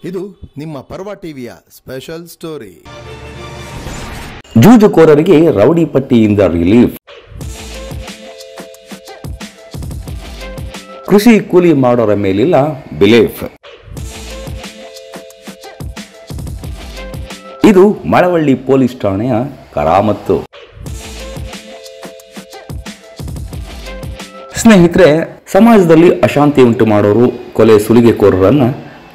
ಇದು ನಿಮ್ಮ ಪರ್ವ ಟಿವಿಯ ಸ್ಪೆಷಲ್ ಸ್ಟೋರಿ. ಜೂಜುಕೋರರಿಗೆ ರೌಡಿ ಪಟ್ಟಿಯಿಂದ ರಿಲೀಫ್. ಕೃಷಿ ಕೂಲಿ ಮಾಡೋರ ಮೇಲಿಲ್ಲ ಬಿಲೀಫ್. ಇದು ಮಳವಳ್ಳಿ ಪೊಲೀಸ್ ಠಾಣೆಯ ಕರಾಮತ್ತು. ಸ್ನೇಹಿತರೆ, ಸಮಾಜದಲ್ಲಿ ಅಶಾಂತಿ ಉಂಟು ಮಾಡೋರು, ಕೊಲೆ ಸುಲಿಗೆಕೋರರನ್ನು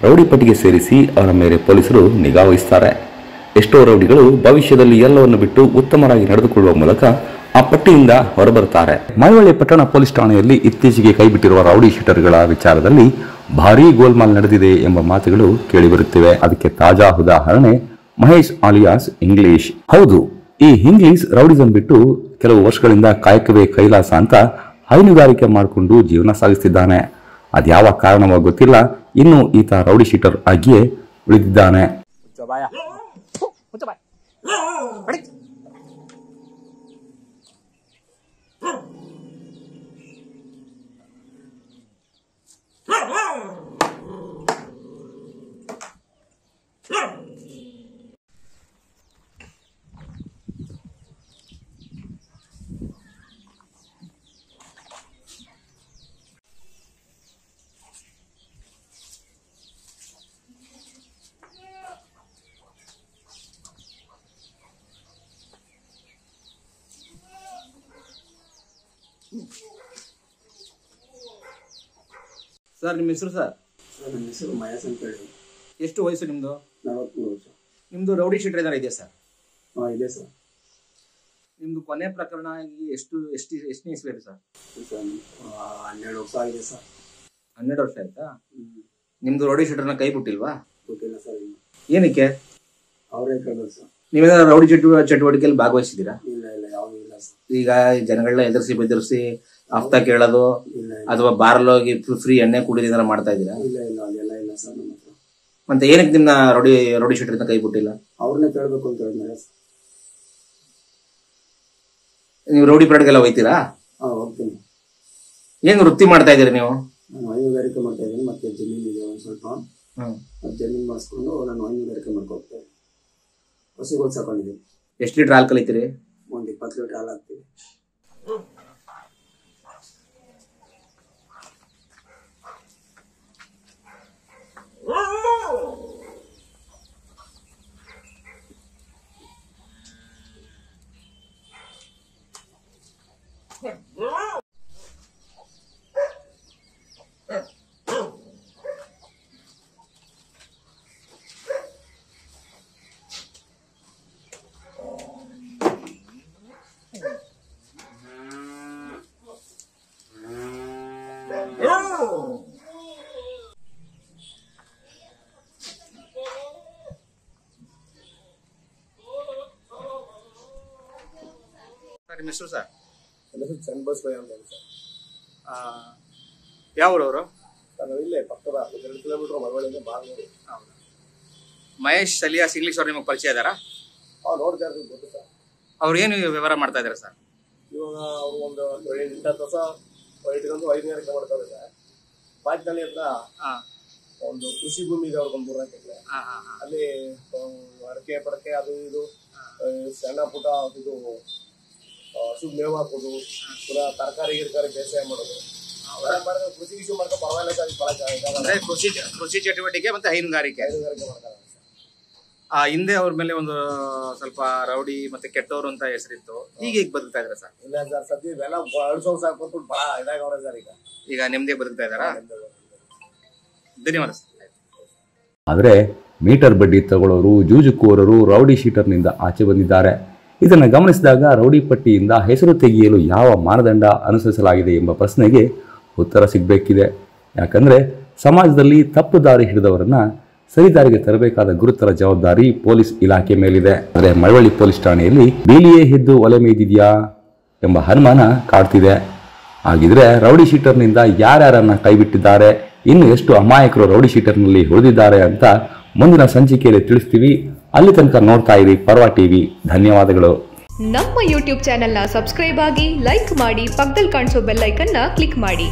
ರೌಡಿ ಪಟ್ಟಿಗೆ ಸೇರಿಸಿ ಅವರ ಮೇಲೆ ಪೊಲೀಸರು ನಿಗಾ ವಹಿಸ್ತಾರೆ. ಎಷ್ಟೋ ರೌಡಿಗಳು ಭವಿಷ್ಯದಲ್ಲಿ ಎಲ್ಲವನ್ನು ಬಿಟ್ಟು ಉತ್ತಮರಾಗಿ ನಡೆದುಕೊಳ್ಳುವ ಮೂಲಕ ಆ ಪಟ್ಟಿಯಿಂದ ಹೊರಬರುತ್ತಾರೆ. ಮಳವಳ್ಳಿ ಪಟ್ಟಣ ಪೊಲೀಸ್ ಠಾಣೆಯಲ್ಲಿ ಇತ್ತೀಚೆಗೆ ಕೈಬಿಟ್ಟಿರುವ ರೌಡಿ ಶೀಟರ್ಗಳ ವಿಚಾರದಲ್ಲಿ ಭಾರೀ ಗೋಲ್ಮಾಲ್ ನಡೆದಿದೆ ಎಂಬ ಮಾತುಗಳು ಕೇಳಿಬರುತ್ತಿವೆ. ಅದಕ್ಕೆ ತಾಜಾ ಉದಾಹರಣೆ ಮಹೇಶ್ ಆಲಿಯಾಸ್ ಇಂಗ್ಲಿಷ್. ಹೌದು, ಈ ಇಂಗ್ಲಿಷ್ ರೌಡಿಸಂ ಬಿಟ್ಟು ಕೆಲವು ವರ್ಷಗಳಿಂದ ಕಾಯಕವೇ ಕೈಲಾಸ ಅಂತ ಹೈನುಗಾರಿಕೆ ಮಾಡಿಕೊಂಡು ಜೀವನ ಸಾಗಿಸುತ್ತಿದ್ದಾನೆ. ಅದ್ಯಾವ ಕಾರಣವೋ ಗೊತ್ತಿಲ್ಲ, ಇನ್ನು ಈತ ರೌಡಿ ಶೀಟರ್ ಆಗಿಯೇ ಉಳಿದಿದ್ದಾನೆ. ಸರ್, ನಿಮ್ಮ ಹೆಸರು ಸರ್? ನನ್ನ ಹೆಸರು ಮಹೇಶ್ ಅಂತ ಹೇಳಿ. ಎಷ್ಟು ವಯಸ್ಸು ನಿಮ್ಮದು? 43 ವರ್ಷ. ನಿಮ್ಮದು ರೌಡಿ ಶೀಟರ್ ಏನಾರು ಇದೆಯಾ ಸರ್? ಇದೆ ಸರ್. ನಿಮ್ಮದು ಕೊನೆ ಪ್ರಕರಣ ಎಷ್ಟನೇ ಇಸ್ವಿ ಸರ್? 12 ವರ್ಷ ಆಗಿದೆ ಸರ್. 12 ವರ್ಷ ಆಯ್ತಾ? ನಿಮ್ಮದು ರೌಡಿ ಶೀಟರ್ನ ಕೈ ಬಿಟ್ಟಿಲ್ವಾ? ಗೊತ್ತಿಲ್ಲ ಸರ್. ಏನಕ್ಕೆ? ಅವರೇ ಕೇಳಿದ್ರು ಸರ್. ನೀವೇನಾದ್ರು ರೌಡಿ ಚಟುವಟಿಕೆಯಲ್ಲಿ ಭಾಗವಹಿಸಿದ್ದೀರಾ? ಇಲ್ಲ ಯಾವುದೂ ಇಲ್ಲ ಸರ್. ಈಗ ಜನಗಳನ್ನ ಬೆದರಿಸಿ ಹಫ್ತಾ ಕೇಳೋದು ಅಥವಾ ಬಾರಲ್ಲೋಗಿ ಫ್ರೀ ಎಣ್ಣೆ ಕುಡಿಯೋದು ಮಾಡ್ತಾ ಇದ್ದೀರಾ? ಇಲ್ಲ ಅದೆಲ್ಲ ಇಲ್ಲ ಸರ್ ನಮ್ಮ ಹತ್ರ. ಮತ್ತೆ ಏನಕ್ಕೆ ನಿಮ್ನ ರೌಡಿ ಶೀಟರ್ನ ಕೈ ಬಿಟ್ಟಿಲ್ಲ? ಅವ್ರನ್ನೇ ಕೇಳಬೇಕು ಅಂತ ಹೇಳಿದ್ರೆ. ನೀವು ರೌಡಿ ಪರೇಡ್ಗೆಲ್ಲ ಹೋಗ್ತೀರಾ? ಹೋಗ್ತೀನಿ. ಏನ್ ವೃತ್ತಿ ಮಾಡ್ತಾ ಇದ್ದೀರಾ ನೀವು? ನಾನು ಹೈನುಗಾರಿಕೆ ಮಾಡ್ತಾ ಇದ್ದೀನಿ. ಮತ್ತೆ ಜಮೀನು ಇದೆ ಒಂದು ಸ್ವಲ್ಪ. ಜಮೀನು ಮಾಡಿಸ್ಕೊಂಡು ನಾನು ಹೈನುಗಾರಿಕೆ ಮಾಡ್ಕೊಳ್ತೇನೆ. ಹಸುಗಳು ಸಾಕೊಂಡಿದ್ದೀನಿ. ಎಷ್ಟು ಲೀಟರ್ ಹಾಲು ಕಲಿತೀರಿ? ಒಂದು 20 ಲೀಟರ್ ಹಾಲು ಹಾಕ್ತೀವಿ. ನಿಮ್ಮ ಹೆಸರು ಸರ್? ನನ್ನ ಹೆಸರು ಚನ್ನಬಸವಯ್ಯ ಅಂತ ಹೇಳಿ ಸರ್. ಯಾವ ಊರವರು? ನಾನು ಇಲ್ಲೇ ಪಕ್ಕದ 2 ಕಿಲೋಮೀಟರ್ ಮಳವಳ್ಳಿಯಿಂದ ಬಾಗ್ಲೂರು. ಮಹೇಶ್ ಅಲಿಯಾಸ್ ಇಂಗ್ಲಿಷ್ ಅವ್ರು ನಿಮಗೆ ಪರಿಚಯ ಇದಾರಾ? ನೋಡ್ತಾ ಇರ್ತೀವಿ, ಗೊತ್ತು ಸರ್. ಅವ್ರು ಏನು ವ್ಯವಹಾರ ಮಾಡ್ತಾ ಇದಾರೆ ಸರ್? ಇವಾಗ ಅವರು ಒಂದು 8 ವರ್ಷ ಇಟ್ಕೊಂಡು ಹೈನುಗಾರಿಕೆ ಮಾಡ್ತಾ ಇದ್ದಾರೆ. ಬಾಚಿನಲ್ಲಿ ಹತ್ರ ಒಂದು ಕೃಷಿ ಭೂಮಿ ಇದೆ ಅವ್ರಿಗೊಂದು 3 ಎಕರೆ. ಅಲ್ಲಿ ಅಡಕೆ ಪಡಕೆ ಅದು ಇದು ಸಣ್ಣ ಪುಟ್ಟ ಇದು ಹಸು ಮೇವು ಹಾಕೋದು, ಪುನಃ ತರಕಾರಿ ಬೇಸಾಯ ಮಾಡೋದು ಮಾಡಿದ್ರೆ ಕೃಷಿ ಗಿಷಿ ಮಾಡ್ಕೊಂಡು ಪರವಾಗಿಲ್ಲ ಸರ್. ಕೃಷಿ ಚಟುವಟಿಕೆ ಮತ್ತೆ ಹೈನುಗಾರಿಕೆ ಮಾಡ್ತಾರೆ. ಹಿಂದೆ ಅವ್ರ ಮೇಲೆ ಒಂದು ಸ್ವಲ್ಪ ರೌಡಿ ಮತ್ತೆ ಕೆಟ್ಟವರು ಅಂತ ಹೆಸರಿತ್ತು. ಈಗ ಬದುಕ್ತಾ ಇದಾರೆ ಸರ್? ಇಲ್ಲ ಸರ್, ಸದ್ಯ ಇವೆಲ್ಲ 2 ವರ್ಷ ಕೊಟ್ಬಿಟ್ಟು ಬಹಳ ಇದಾಗವ್ರೆ ಸರ್. ಈಗ ನೆಮ್ಮದಿ ಬದುಕ್ತಾ ಇದಾರಾ? ಧನ್ಯವಾದ ಸರ್. ಆದರೆ ಮೀಟರ್ ಬಡ್ಡಿ ತಗೊಳ್ಳೋರು, ಜೂಜುಕೋರರು ರೌಡಿ ಶೀಟರ್ನಿಂದ ಆಚೆ ಬಂದಿದ್ದಾರೆ. ಇದನ್ನು ಗಮನಿಸಿದಾಗ ರೌಡಿ ಪಟ್ಟಿಯಿಂದ ಹೆಸರು ತೆಗೆಯಲು ಯಾವ ಮಾನದಂಡ ಅನುಸರಿಸಲಾಗಿದೆ ಎಂಬ ಪ್ರಶ್ನೆಗೆ ಉತ್ತರ ಸಿಗಬೇಕಿದೆ. ಯಾಕಂದರೆ ಸಮಾಜದಲ್ಲಿ ತಪ್ಪು ದಾರಿ ಹಿಡಿದವರನ್ನು ಸರಿದಾರಿಗೆ ತರಬೇಕಾದ ಗುರುತರ ಜವಾಬ್ದಾರಿ ಪೊಲೀಸ್ ಇಲಾಖೆ ಮೇಲಿದೆ. ಆದರೆ ಮಳವಳ್ಳಿ ಪೊಲೀಸ್ ಠಾಣೆಯಲ್ಲಿ ಬೇಲಿಯೇ ಎದ್ದು ಒಲೆ ಮೇಯ್ದಿದೆಯಾ ಎಂಬ ಅನುಮಾನ ಕಾಡ್ತಿದೆ. ಹಾಗಿದ್ರೆ ರೌಡಿ ಶೀಟರ್ನಿಂದ ಯಾರ್ಯಾರನ್ನ ಕೈಬಿಟ್ಟಿದ್ದಾರೆ, ಇನ್ನು ಎಷ್ಟು ಅಮಾಯಕರು ರೌಡಿ ಶೀಟರ್ನಲ್ಲಿ ಉಳಿದಿದ್ದಾರೆ ಅಂತ ಮುಂದಿನ ಸಂಚಿಕೆಯಲ್ಲಿ ತಿಳಿಸ್ತೀವಿ. ಅಲ್ಲಿ ತನಕ ನೋಡ್ತಾ ಇರಿ ಪರ್ವ ಟಿವಿ. ಧನ್ಯವಾದಗಳು. ನಮ್ಮ ಯೂಟ್ಯೂಬ್ ಚಾನೆಲ್ನ ಸಬ್ಸ್ಕ್ರೈಬ್ ಆಗಿ, ಲೈಕ್ ಮಾಡಿ, ಪಕ್ಕದಲ್ಲಿ ಕಾಣಿಸೋ ಬೆಲ್ ಐಕನ್ನ ಕ್ಲಿಕ್ ಮಾಡಿ.